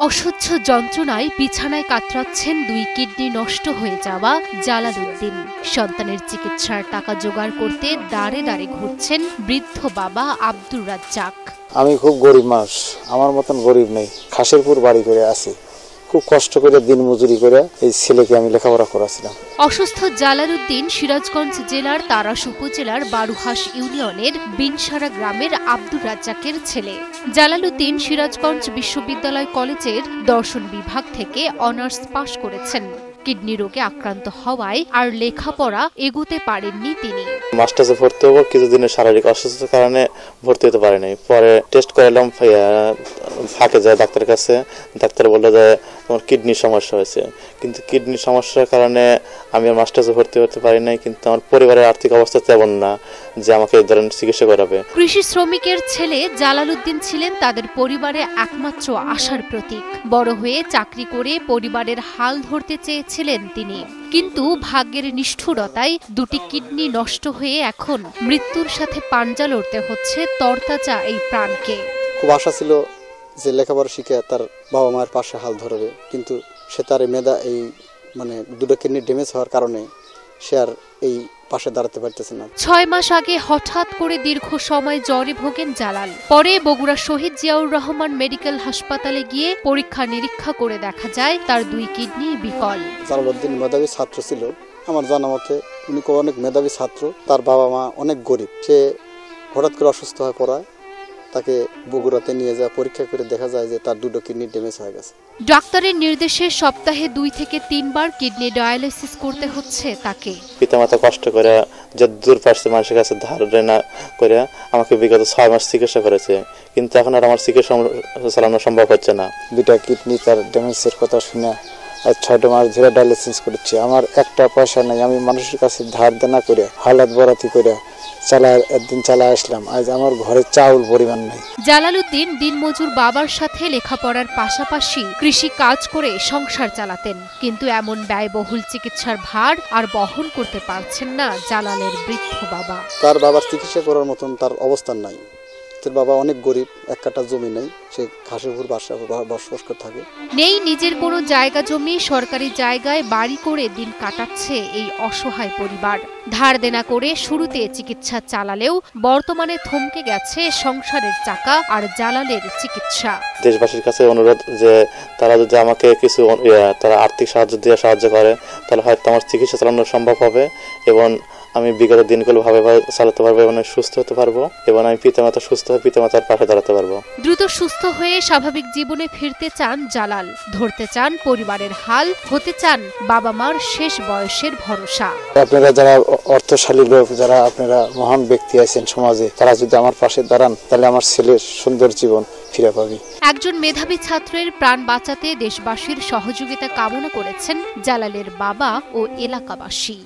অসহ্য যন্ত্রণায় বিছানায় কাতরাচ্ছেন দুই কিডনি নষ্ট হয়ে যাওয়া জালাল উদ্দিন। সন্তানের চিকিৎসার টাকা জোগাড় করতে দাঁড়ে দাঁড়ে ঘুরছেন বৃদ্ধ বাবা আব্দুর রাজ্জাক। আমি খুব গরিব মানুষ, আমার মতন গরিব নেই। খাসিরপুর বাড়ি করে আছি, খুব কষ্ট করে দিন মজুরি করে এই ছেলেকে আমি লেখাপড়া করাছিলাম। অসুস্থ জালাল উদ্দিন সিরাজগঞ্জ জেলার তারাস উপজেলার বারুহাস ইউনিয়নের বিনসারা গ্রামের আব্দুর রাজ্জাকের ছেলে। জালাল উদ্দিন সিরাজগঞ্জ বিশ্ববিদ্যালয় কলেজের দর্শন বিভাগ থেকে অনার্স পাশ করেছেন। কিডনি রোগে আক্রান্ত হওয়ায় আর লেখাপড়া এগোতে পারেননি তিনি। মাস্টার্সে ভর্তি হবো, কিছুদিনের শারীরিক অসুস্থতার কারণে ভর্তি হতে পারিনি। পরে টেস্ট করালাম, ফাঁকে যায় ডাক্তারের কাছে। ডাক্তার বললো যে তোমার কিডনির সমস্যা হয়েছে, কিন্তু কিডনির সমস্যার কারণে আমি আর মাস্টার্সে ভর্তি হতে পারি নাই। কিন্তু আমার পরিবারের আর্থিক অবস্থা তেমন না যে আমাকে এই ধরনের চিকিৎসা করাবে। কৃষি শ্রমিকের ছেলে জালাল উদ্দিন ছিলেন তাদের পরিবারে একমাত্র আশার প্রতীক। বড় হয়ে চাকরি করে পরিবারের হাল ধরতে চেয়েছিলেন তিনি, কিন্তু ভাগ্যের নিষ্ঠুরতায় দুটি কিডনি নষ্ট হয়ে এখন মৃত্যুর সাথে পাঞ্জা লড়তে হচ্ছে তরতাজা এই প্রাণকে। খুব আশা ছিল যে লেখাপড়া শিখে তার বাবা মায়ের পাশে হাল ধরবে, কিন্তু সে তার মেধা এই দুটো কিডনি ড্যামেজ হওয়ার কারণে সে আর এই পাশে দাঁড়াতে পারতেছে না। 6 মাস আগে হঠাৎ করে দীর্ঘ সময় জ্বরে ভোগেন জালাল। পরে বগুড়া শহীদ জিয়াউর রহমান মেডিকেল হাসপাতালে গিয়ে পরীক্ষা নিরীক্ষা করে দেখা যায় তার দুই কিডনি বিকল। জালাল উদ্দিন মেধাবী ছাত্র ছিল, আমার জানা মতে উনি অনেক মেধাবী ছাত্র। তার বাবা মা অনেক গরিব। সে হঠাৎ করে অসুস্থ হয়ে পড়ায় তাকে বগুড়াতে নিয়ে যায়, পরীক্ষা করে দেখা যায় যে তার দুটো কিডনি ড্যামেজ হয়ে গেছে। ডাক্তারের নির্দেশে সপ্তাহে 2 থেকে 3 বার কিডনি ডায়ালিসিস করতে হচ্ছে তাকে। পিতামাতা কষ্ট করে যতদূর পারছে মানুষের কাছে ধার না করে আমাকে বিগত 6 মাস চিকিৎসা করেছে, কিন্তু এখন আর আমার চিকিৎসা চালানো সম্ভব হচ্ছে না। দুটা কিডনি তার ড্যামেজের কথা শুনে আর 6 মাস ধরে ডায়ালিসিস করছি। আমার একটা পয়সা নাই, আমি মানুষের কাছে ধার দেনা করে হালাত বরাতি করে একদিন চালায় আসলাম। আজ আমার ঘরে চাউল পরিমাণ নেই। জালাল উদ্দিন দিনমজুর বাবার সাথে লেখাপড়ার পাশাপাশি কৃষি কাজ করে সংসার চালাতেন, কিন্তু এমন ব্যয়বহুল চিকিৎসার ভার আর বহন করতে পারছেন না জালালের বৃদ্ধ বাবা। তার বাবার চিকিৎসা করার মতন তার অবস্থান নাই। তার বাবা অনেক গরিব, এক কাঠা জমি নেই, সে খাসিরপুর বসবাস করে থাকে। নেই নিজের কোনো জায়গা জমি, সরকারি জায়গায় বাড়ি করে দিন কাটাচ্ছে এই অসহায় পরিবার। ধার দেনা করে শুরুতে চিকিৎসা চালালেও বর্তমানে থমকে গেছে সংসারের চাকা আর জালালের চিকিৎসা। দেশবাসীর কাছে অনুরোধ যে তারা যদি আমাকে কিছু তারা আর্থিক সাহায্য করে, তাহলে হয়তো আমার চিকিৎসা চালানো সম্ভব হবে এবং আমি বিগত দিনগুলো ভাবে চালাতে পারবো এবং সুস্থ হতে পারবো, এবং আমি পিতামাতা সুস্থ হয়ে পিতামাতার পাশে দাঁড়াতে পারবো। দ্রুত সুস্থ হয়ে স্বাভাবিক জীবনে ফিরতে চান জালাল, ধরতে চান পরিবারের হাল, হতে চান বাবা মার শেষ বয়সের ভরসা। আপনারা যারা অর্থশালী লোক, যারা আপনারা মহান ব্যক্তি আছেন সমাজে, তারা যদি আমার পাশে দাঁড়ান তাহলে আমার ছেলের সুন্দর জীবন ফিরে পাবে। একজন মেধাবী ছাত্রের প্রাণ বাঁচাতে দেশবাসীর সহযোগিতা কামনা করেছেন জালালের বাবা ও এলাকাবাসী।